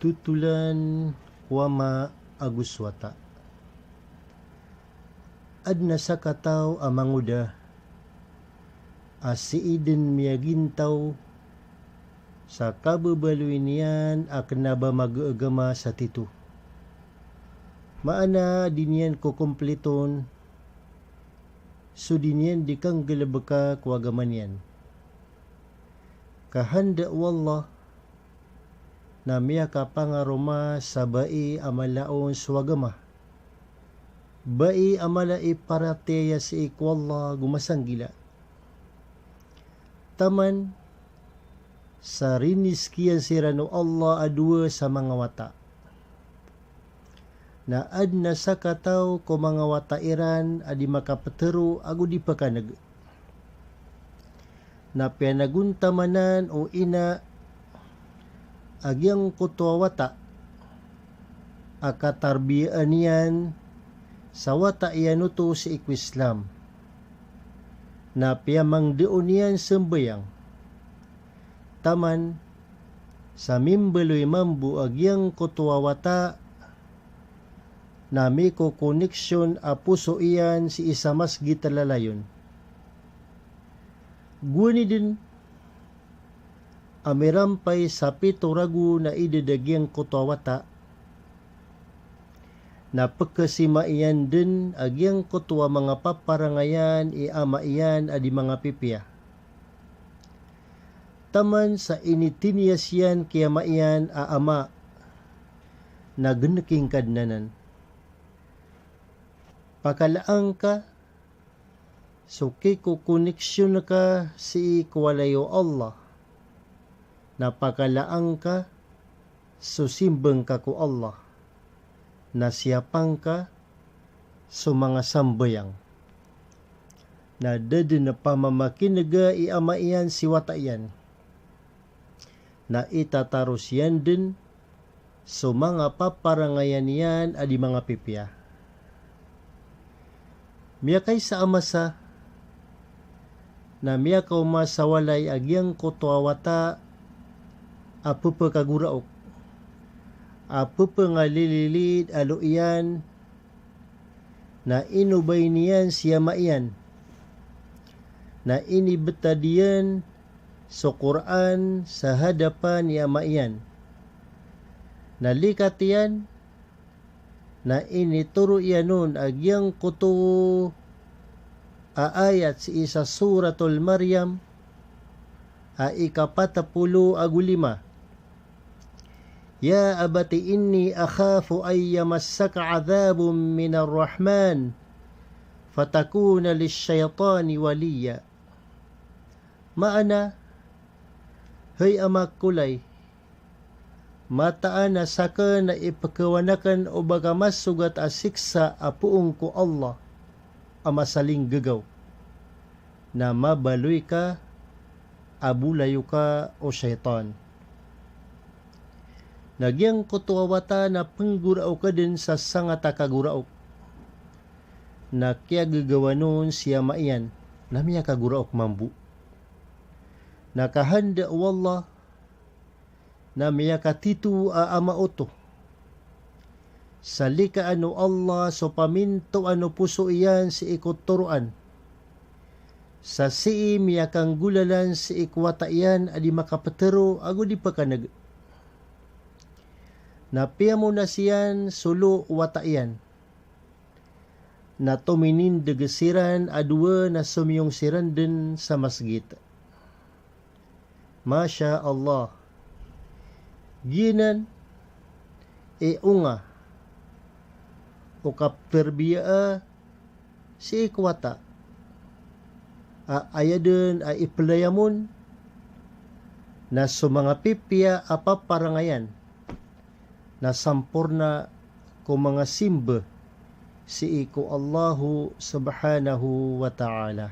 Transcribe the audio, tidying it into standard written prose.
Tutulan wama aguswata. Adna sa kataw amanguda, asiiden miyagintaw, sa kababaluin niyan aknaba mag-agama sa titu. Maana dinyan ko kumpleton, so dinyan di kang galabaka kwagaman yan. Kahanda wallah, na miya kapangaroma sa bai amalaon swagama. Bai amala iparateya si ikwallah gumasanggila. Taman sa riniskiyan sirano Allah adua sa mga wata. Na adna sa kataw ko mga watairan adi makapatero ago di pakanag. Na pianaguntamanan o ina agyang kutwawata akatarbiyaan niyan sa wata iyanuto si Islam na piyamang doon niyan sembayang taman sa mimbeloy mambu agyang kutwawata na may ko koneksyon a puso iyan si isa mas gitalalayon guni din amirampay sa pituragu na idadagyang kutwawata na pagkasima iyan din agyang kutwa mga paparangayan iama iyan adi mga pipya. Taman sa initinias yan kaya maiyan aama na gunaking kadnanan. Pakalaang ka, so kiko koneksyon ka si ikwalayo Allah. Napakalaang ka, susimbang ka ko Allah. Nasiyapang ka, so mga sambayang. Na dada na pamamakinaga iama iyan si wata iyan. Na itataros yan din, so mga paparangayan yan adi mga pipya. Miyakay sa amasa, na miyakaw masawalay agyang kutwawata, apo pa kaguraok, apo pa nga lililid alo iyan, na inubay niyan siya maiyan, na inibetadiyan sa Quran sa hadapan niya maiyan, na likat iyan, na inituro iyan nun agyang kuto aayat si isa suratul Maryam, a ikapatapulo agulima. Ya abati inni akhafu ay yamassaka adhabun minar rahman fatakuna lisyaitani waliya. Maana, hay amak kulay, mataan na saka na ipakawanakan o bagamas sugat asiksa apuong ko Allah amasaling gagaw na mabaloy ka, abulayo ka o syaitan. Nagyang kutuwawata na panggurao ka din sa sangata kagurao. Na kaya gagawa nun siya maiyan na miya kaguraok mambu. Nakahanda wallah na miya katitu a ama oto. Salika ano Allah so paminto ano puso iyan si ikuturuan. Sa sii miya kang gulalan si ikwata iyan adi makapatero ago di pa kanag. Napiya mo na siyan sulo wata iyan. Na tuminin degesiran adwa na sumiyong siran din sa masjid. Masya Allah. Ginan unga o kapterbiya si ikwata. Ayaden a iplayamun na mga pipya apaparangayan na sampurna ko mga simba si iko Allahu subhanahu wa ta'ala.